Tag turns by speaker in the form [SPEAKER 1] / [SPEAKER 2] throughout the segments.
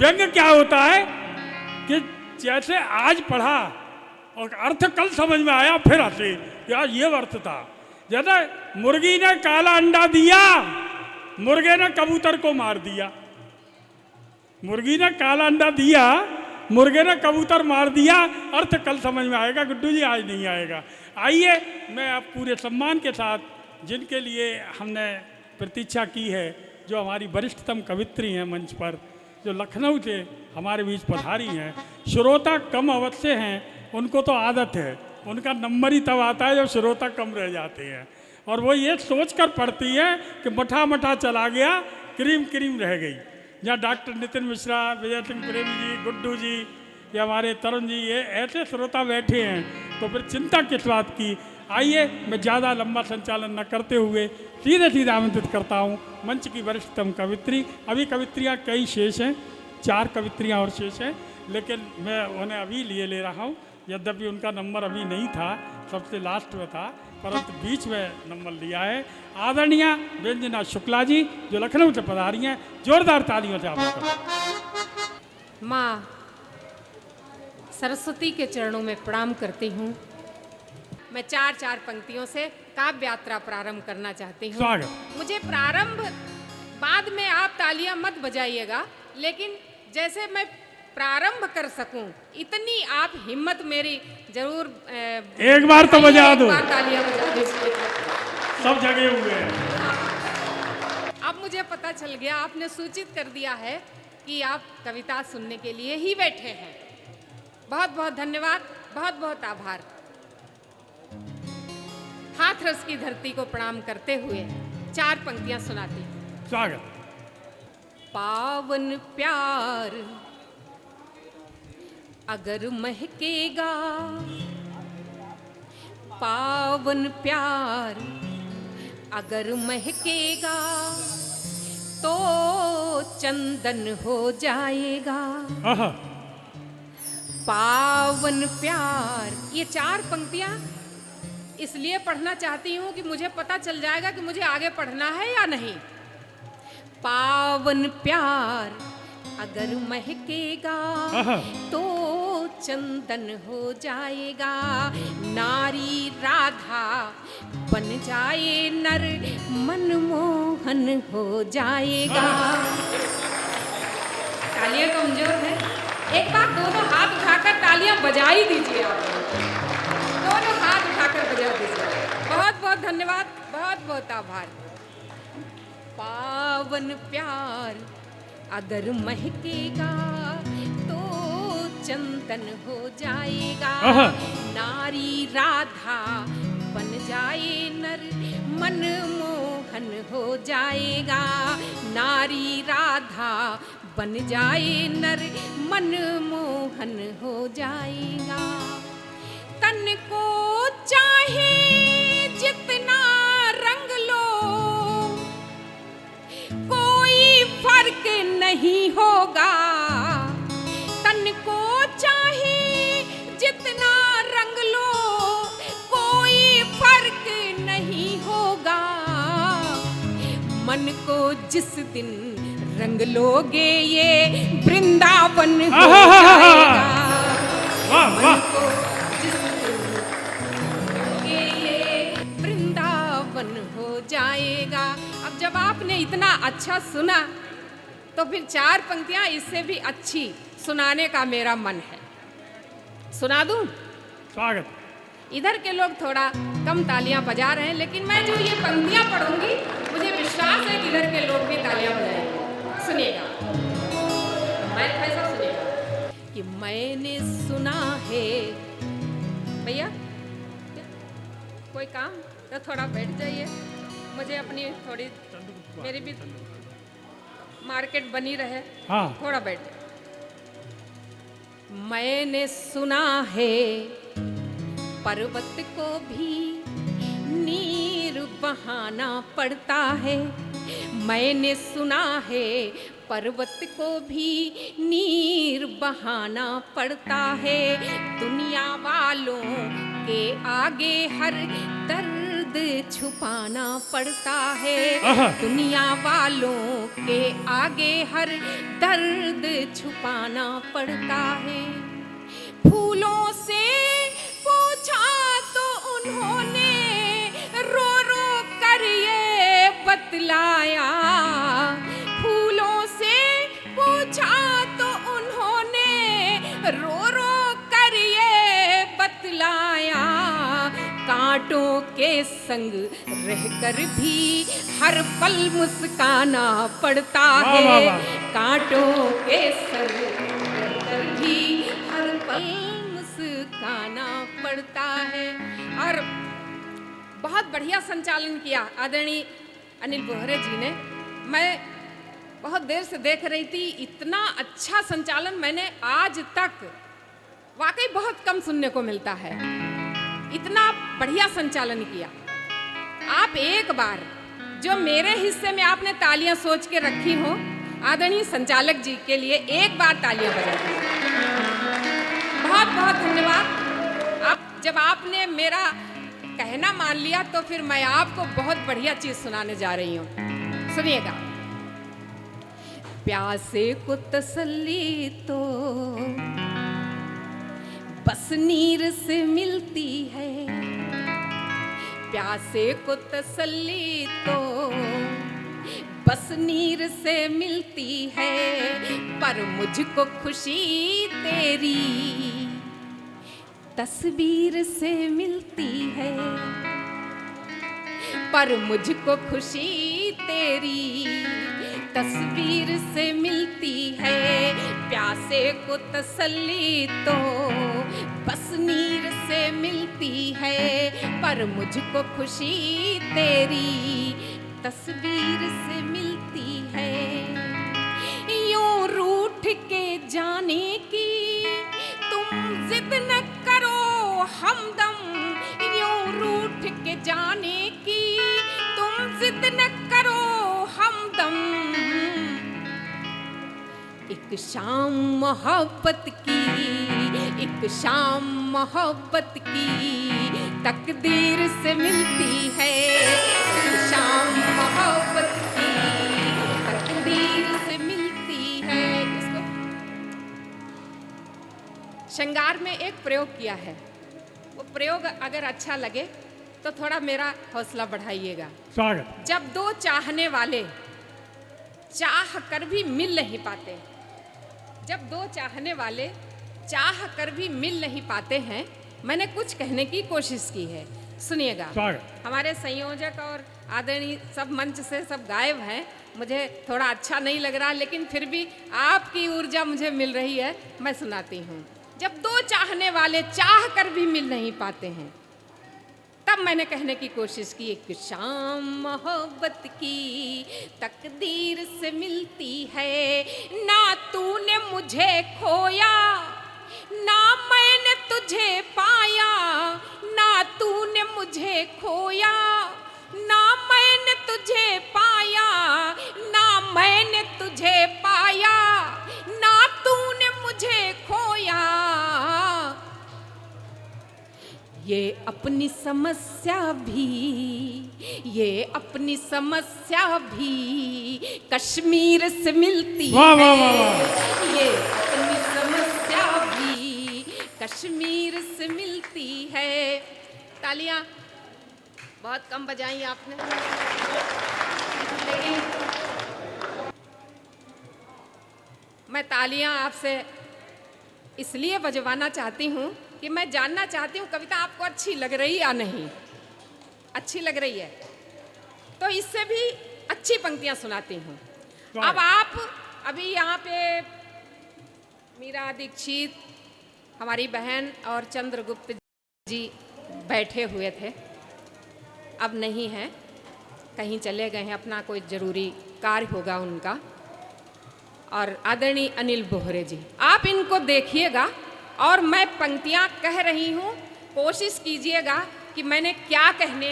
[SPEAKER 1] व्यंग क्या होता है कि जैसे आज पढ़ा और अर्थ कल समझ में आया, फिर हंसे कि आज ये अर्थ था। जैसे मुर्गी ने काला अंडा दिया, मुर्गे ने कबूतर को मार दिया। मुर्गी ने काला अंडा दिया, मुर्गे ने कबूतर मार दिया। अर्थ कल समझ में आएगा गुड्डू जी, आज नहीं आएगा। आइए, मैं आप पूरे सम्मान के साथ जिनके लिए हमने प्रतीक्षा की है, जो हमारी वरिष्ठतम कवित्री हैं मंच पर, जो लखनऊ से हमारे बीच पधारी हैं। श्रोता कम अवश्य हैं, उनको तो आदत है, उनका नंबर ही तब आता है जब श्रोता कम रह जाते हैं। और वो ये सोच कर पढ़ती है कि मठा मठा चला गया, क्रीम क्रीम रह गई। जहाँ डॉक्टर नितिन मिश्रा, विजय सिंह प्रेमी जी, गुड्डू जी या हमारे तरुण जी, ये ऐसे श्रोता बैठे हैं, तो फिर चिंता किस बात की। आइए, मैं ज़्यादा लंबा संचालन न करते हुए सीधे सीधे आमंत्रित करता हूँ मंच की वरिष्ठतम कवित्री। अभी कवित्रियाँ कई शेष हैं, 4 कवित्रियाँ और शेष हैं, लेकिन मैं उन्हें अभी ले रहा हूँ। यद्यपि उनका नंबर अभी नहीं था, सबसे लास्ट में था, परंतु बीच में नंबर लिया है। आदरणीय व्यंजना शुक्ला जी, जो लखनऊ से पधारी हैं, जोरदार तालियों से आपका।
[SPEAKER 2] माँ सरस्वती के चरणों में प्रणाम करती हूँ। मैं 4 पंक्तियों से काव्य यात्रा प्रारंभ करना चाहती हूँ।
[SPEAKER 1] स्वागत।
[SPEAKER 2] मुझे प्रारंभ, बाद में आप तालियां मत बजाइएगा, लेकिन जैसे मैं प्रारंभ कर सकूं इतनी आप हिम्मत मेरी जरूर
[SPEAKER 1] एक बार तो बजा दो,
[SPEAKER 2] एक बार तालियां बजा दीजिए।
[SPEAKER 1] सब जगे हुए हैं।
[SPEAKER 2] अब मुझे पता चल गया, आपने सूचित कर दिया है कि आप कविता सुनने के लिए ही बैठे हैं। बहुत बहुत धन्यवाद, बहुत बहुत आभार। हाथरस की धरती को प्रणाम करते हुए 4 पंक्तियां सुनाती हूं।
[SPEAKER 1] स्वागत।
[SPEAKER 2] पावन प्यार अगर महकेगा, पावन प्यार अगर महकेगा, तो चंदन हो जाएगा। पावन प्यार, ये 4 पंक्तियां इसलिए पढ़ना चाहती हूँ कि मुझे पता चल जाएगा कि मुझे आगे पढ़ना है या नहीं। पावन प्यार अगर महकेगा, तो चंदन हो जाएगा। नारी राधा बन जाए नर, मनमोहन हो जाएगा। तालियां कमजोर है, एक बार दोनों हाथ उठाकर तालियां बजा ही दीजिए। आप दोनों हाथ उठाकर बजा दीजिए। बहुत बहुत धन्यवाद, बहुत बहुत आभार। पावन प्यार अगर महकेगा, तो चंदन हो जाएगा। नारी राधा बन जाए नर, मनमोहन हो जाएगा। नारी राधा बन जाए नर, मनमोहन हो जाएगा। तन को चाहे जितना रंग लो, कोई फर्क नहीं होगा। तन को चाहे जितना रंग लो, कोई फर्क नहीं होगा। मन को जिस दिन रंग लोगे, ये वृंदावन हो जाएगा। मन को जिस दिन रंगोगे, ये वृंदावन हो जाएगा। अब जब आपने इतना अच्छा सुना, तो फिर 4 पंक्तियां इससे भी अच्छी सुनाने का मेरा मन है। सुना दूं?
[SPEAKER 1] स्वागत।
[SPEAKER 2] इधर के लोग थोड़ा कम तालियां बजा रहे हैं, लेकिन मैं जो ये पंक्तियां पढ़ूंगी, मुझे विश्वास है कि इधर के लोग भी तालियां बजाएंगे। सुनिएगा, मैं कैसा सुनिएगा कि मैंने सुना है। भैया कोई काम तो थोड़ा बैठ जाइए, मुझे अपनी थोड़ी, मेरी भी मार्केट बनी रहे। हाँ, थोड़ा बैठ जाइए। मैंने सुना है पर्वत को भी नीर बहाना पड़ता है। मैंने सुना है पर्वत को भी नीर बहाना पड़ता है। दुनिया वालों के आगे हर दर्द दर्द छुपाना पड़ता है।
[SPEAKER 1] आहा।
[SPEAKER 2] दुनिया वालों के आगे हर दर्द छुपाना पड़ता है। फूलों से पूछा तो उन्होंने रो रो कर ये बतलाया। फूलों से पूछा तो उन्होंने रो रो कर ये बतलाया। कांटों के संग रहकर भी हर पल मुस्काना पड़ता
[SPEAKER 1] वाह,
[SPEAKER 2] है।
[SPEAKER 1] वाह, वाह।
[SPEAKER 2] कांटों के संग रहकर भी हर पल मुस्काना पड़ता है। और बहुत बढ़िया संचालन किया आदरणीय अनिल बोहरे जी ने। मैं बहुत देर से देख रही थी, इतना अच्छा संचालन मैंने आज तक वाकई बहुत कम सुनने को मिलता है। इतना बढ़िया संचालन किया। आप एक बार जो मेरे हिस्से में आपने तालियां सोच के रखी हो, आदरणीय संचालक जी के लिए एक बार तालियां बजा दीजिए। बहुत बहुत धन्यवाद। आप जब आपने मेरा कहना मान लिया तो फिर मैं आपको बहुत बढ़िया चीज सुनाने जा रही हूँ। सुनिएगा। प्यासे को तसल्ली तो बस नीर से मिलती है। प्यासे को तसल्ली तो बस नीर से मिलती है। पर मुझको खुशी तेरी तस्वीर से मिलती है। पर मुझको खुशी तेरी तस्वीर से मिलती है। प्यासे को तसल्ली तो बस नीर से मिलती है। पर मुझको खुशी तेरी तस्वीर से मिलती है। यूं रूठ के जाने की तुम जिद न करो हमदम। यूं रूठ के जाने की तुम जिद न करो हमदम। एक शाम मोहब्बत की, एक शाम मोहब्बत की तकदीर से मिलती है। एक शाम मोहब्बत की तकदीर से मिलती है। इसको श्रृंगार में एक प्रयोग किया है। वो प्रयोग अगर अच्छा लगे तो थोड़ा मेरा हौसला बढ़ाइएगा।
[SPEAKER 1] स्वागत।
[SPEAKER 2] जब दो चाहने वाले चाह कर भी मिल नहीं पाते, जब दो चाहने वाले चाह कर भी मिल नहीं पाते हैं, मैंने कुछ कहने की कोशिश की है। सुनिएगा।
[SPEAKER 1] स्वागत।
[SPEAKER 2] हमारे संयोजक और आदरणीय सब मंच से सब गायब हैं। मुझे थोड़ा अच्छा नहीं लग रहा, लेकिन फिर भी आपकी ऊर्जा मुझे मिल रही है, मैं सुनाती हूँ। जब दो चाहने वाले चाह कर भी मिल नहीं पाते हैं, तब मैंने कहने की कोशिश की। एक शाम मोहब्बत की तकदीर से मिलती है। ना तूने मुझे खोया, ना मैंने तुझे पाया। ना तूने मुझे खोया, ना मैंने तुझे पाया। ना मैंने तुझे पाया, ना तूने मुझे खोया। ये अपनी समस्या भी, ये अपनी समस्या भी कश्मीर से मिलती
[SPEAKER 1] वाह, वाह,
[SPEAKER 2] है।
[SPEAKER 1] वाह, वाह।
[SPEAKER 2] ये अपनी समस्या भी कश्मीर से मिलती है। तालियां बहुत कम बजाई आपने, लेकिन मैं तालियां आपसे इसलिए बजवाना चाहती हूँ कि मैं जानना चाहती हूँ कविता आपको अच्छी लग रही या नहीं। अच्छी लग रही है तो इससे भी अच्छी पंक्तियाँ सुनाती हूँ। अब आप अभी यहाँ पे मीरा दीक्षित, हमारी बहन और चंद्रगुप्त जी बैठे हुए थे, अब नहीं हैं, कहीं चले गए हैं, अपना कोई ज़रूरी कार्य होगा उनका। और आदरणीय अनिल बोहरे जी, आप इनको देखिएगा और मैं पंक्तियाँ कह रही हूँ, कोशिश कीजिएगा कि मैंने क्या कहने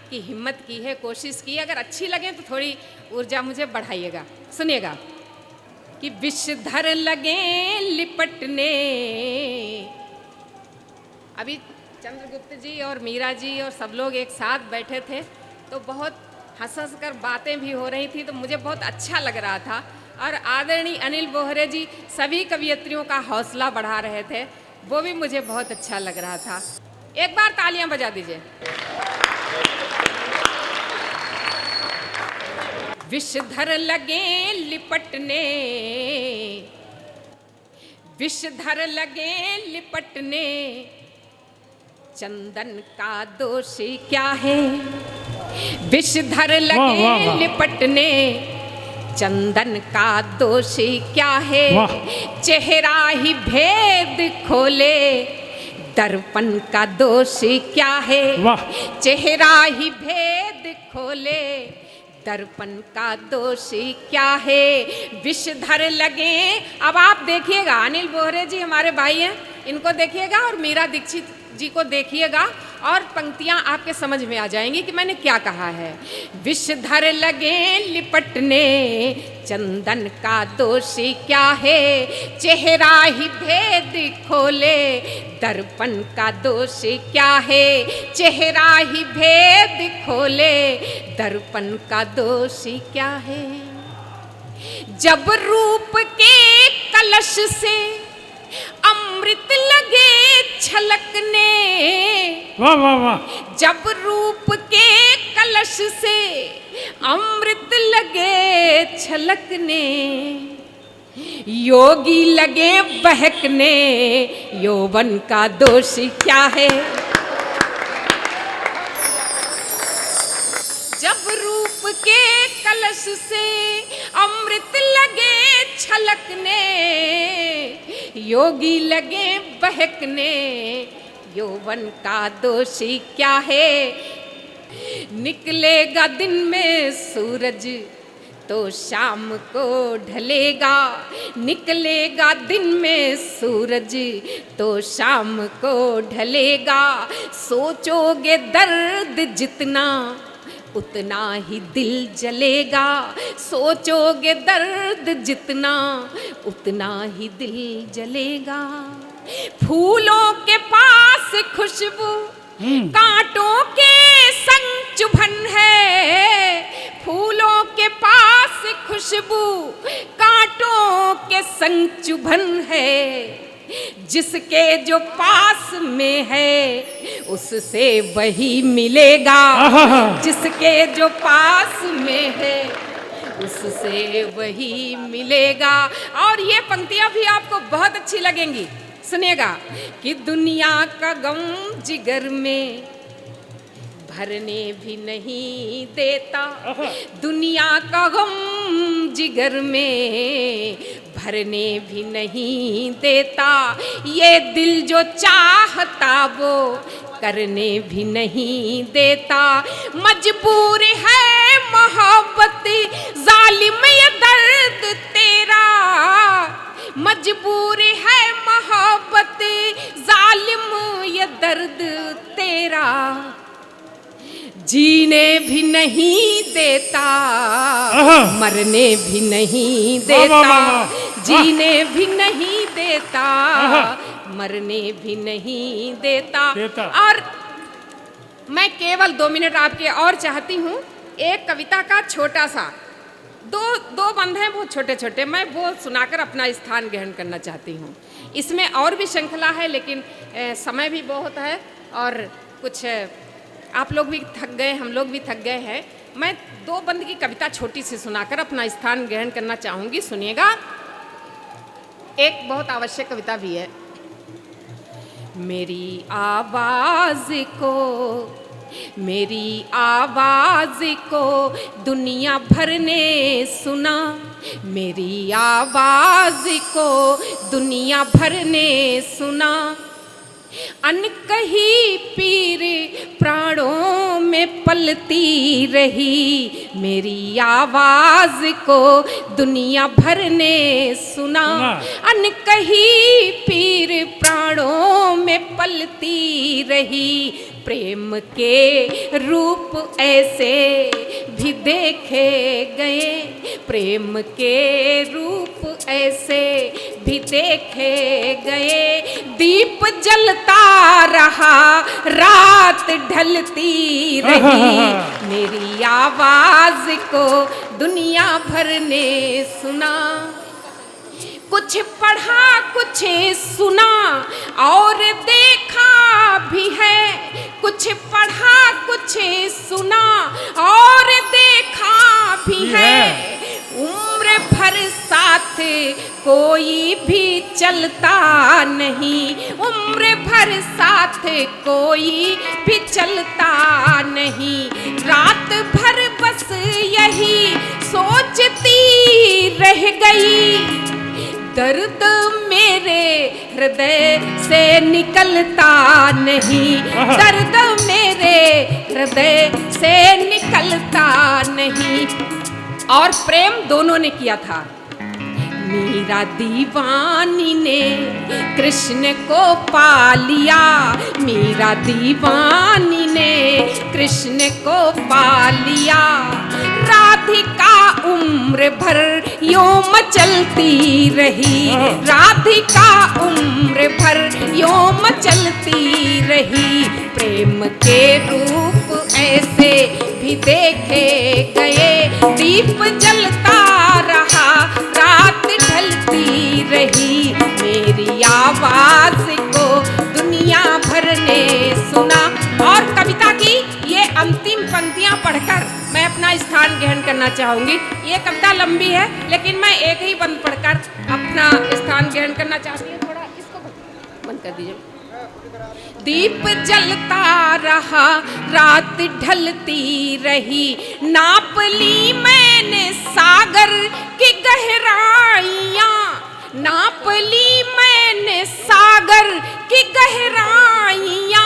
[SPEAKER 2] की हिम्मत की है, कोशिश की। अगर अच्छी लगे तो थोड़ी ऊर्जा मुझे बढ़ाइएगा। सुनिएगा कि विषधर लगे लिपटने, अभी चंद्रगुप्त जी और मीरा जी और सब लोग एक साथ बैठे थे, तो बहुत हंस हंस कर बातें भी हो रही थी, तो मुझे बहुत अच्छा लग रहा था। और आदरणीय अनिल बोहरे जी सभी कवियत्रियों का हौसला बढ़ा रहे थे, वो भी मुझे बहुत अच्छा लग रहा था। एक बार तालियां बजा दीजिए। विषधर लगे लिपटने, विषधर लगे लिपटने, चंदन का दोषी क्या है। विषधर
[SPEAKER 1] वाह, वाह,
[SPEAKER 2] लगे
[SPEAKER 1] वाह।
[SPEAKER 2] लिपटने, चंदन का दोषी क्या है।
[SPEAKER 1] वाह।
[SPEAKER 2] चेहरा ही भेद खोले, दर्पण का दोषी क्या है।
[SPEAKER 1] वाह।
[SPEAKER 2] चेहरा ही भेद खोले, दर्पण का दोषी क्या है। विषधर लगे। अब आप देखिएगा, अनिल बोहरे जी हमारे भाई हैं, इनको देखिएगा और मीरा दीक्षित जी को देखिएगा और पंक्तियां आपके समझ में आ जाएंगी कि मैंने क्या कहा है। विषधर लगे लिपटने, चंदन का दोषी क्या है। चेहरा ही भेद खोले, दर्पण का दोषी क्या है। चेहरा ही भेद खोले, दर्पण का दोषी क्या है। जब रूप के कलश से अमृत लगे छलकने,
[SPEAKER 1] वाह वाह वाह।
[SPEAKER 2] जब रूप के कलश से अमृत लगे छलकने, योगी लगे बहकने, यौवन का दोषी क्या है। जब रूप के कलश से अमृत लगे छलकने, योगी लगे बहकने, यौवन का दोषी क्या है। निकलेगा दिन में सूरज तो शाम को ढलेगा, निकलेगा दिन में सूरज तो शाम को ढलेगा। सोचोगे दर्द जितना उतना ही दिल जलेगा, सोचोगे दर्द जितना उतना ही दिल जलेगा। फूलों के पास खुशबू कांटों के संग चुभन है। फूलों के पास खुशबू कांटों के संग चुभन है। जिसके जो पास में है उससे वही मिलेगा, जिसके जो पास में है उससे वही मिलेगा। और ये पंक्तियां भी आपको बहुत अच्छी लगेंगी, सुनिएगा। कि दुनिया का गम जिगर में भरने भी नहीं देता, दुनिया का गम जिगर में भरने भी नहीं देता। ये दिल जो चाहता वो करने भी नहीं देता। मजबूर है मोहब्बत जालिम ये दर्द तेरा, मजबूर है मोहब्बत जालिम ये दर्द तेरा। जीने भी नहीं देता, मरने भी नहीं देता। जीने भी नहीं देता, मरने भी नहीं देता। और मैं केवल 2 मिनट आपके और चाहती हूँ। एक कविता का छोटा सा दो बंद हैं बहुत छोटे छोटे, मैं वो सुनाकर अपना स्थान ग्रहण करना चाहती हूँ। इसमें और भी श्रृंखला है लेकिन समय भी बहुत है और कुछ आप लोग भी थक गए, हम लोग भी थक गए हैं। मैं 2 बंद की कविता छोटी सी सुनाकर अपना स्थान ग्रहण करना चाहूँगी, सुनिएगा। एक बहुत आवश्यक कविता भी है। मेरी आवाज़ को, मेरी आवाज़ को दुनिया भर ने सुना, मेरी आवाज़ को दुनिया भर ने सुना। अनकही पीर प्राणों में पलती रही, मेरी आवाज़ को दुनिया भर ने सुना। अनकही पीर प्राणों में में पलती रही। प्रेम के रूप ऐसे भी देखे गए, प्रेम के रूप ऐसे भी देखे गए। दीप जलता रहा, रात ढलती रही, मेरी आवाज को दुनिया भर ने सुना। कुछ पढ़ा कुछ सुना और देखा भी है, कुछ पढ़ा कुछ सुना और देखा भी है। उम्र भर साथ कोई भी चलता नहीं, उम्र भर साथ कोई भी चलता नहीं। रात भर बस यही सोचती रह गई, दर्द मेरे हृदय से निकलता नहीं, दर्द मेरे हृदय से निकलता नहीं। और प्रेम दोनों ने किया था। मीरा दीवानी ने कृष्ण को पा लिया, मीरा दीवानी ने कृष्ण को पा लिया। राधिका उम्र भर यूं मचलती रही, राधिका उम्र भर यूं मचलती रही। प्रेम के रूप ऐसे भी देखे गए, दीप जलता रहा, रात ढलती रही, मेरी आवाज को दुनिया भर ने सुना। और कविता की ये अंतिम पंक्तियां पढ़कर मैं अपना स्थान ग्रहण करना चाहूंगी। ये कविता लंबी है लेकिन मैं एक ही बंद पढ़कर अपना स्थान ग्रहण करना चाहती हूँ। थोड़ा इसको बंद कर दीजिए। दीप जलता रहा, रात ढलती रही, नाप ली मैंने सागर की गहराइयाँ, नाप ली मैंने सागर की गहराइयाँ।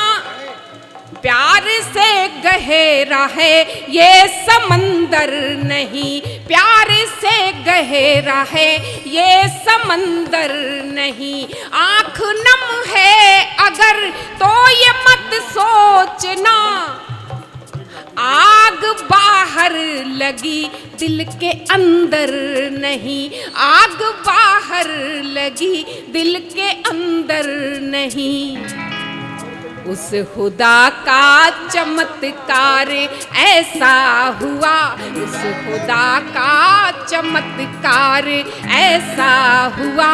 [SPEAKER 2] प्यार से गहरा है ये समंदर नहीं, प्यार से गहरा है ये समंदर नहीं। आँख नम है अगर तो ये मत सोचना, आग बाहर लगी दिल के अंदर नहीं, आग बाहर लगी दिल के अंदर नहीं। उस खुदा का चमत्कार ऐसा हुआ, उस खुदा का चमत्कार ऐसा हुआ।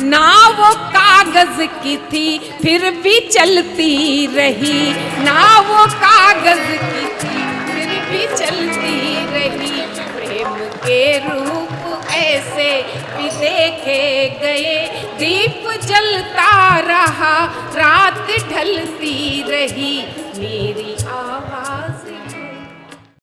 [SPEAKER 2] ना वो कागज की थी फिर भी चलती रही, ना वो कागज की थी फिर भी चलती रही। प्रेम के रूप ऐसे भी देखे गए, दीप जलता रहा, रात ढलती रही, मेरी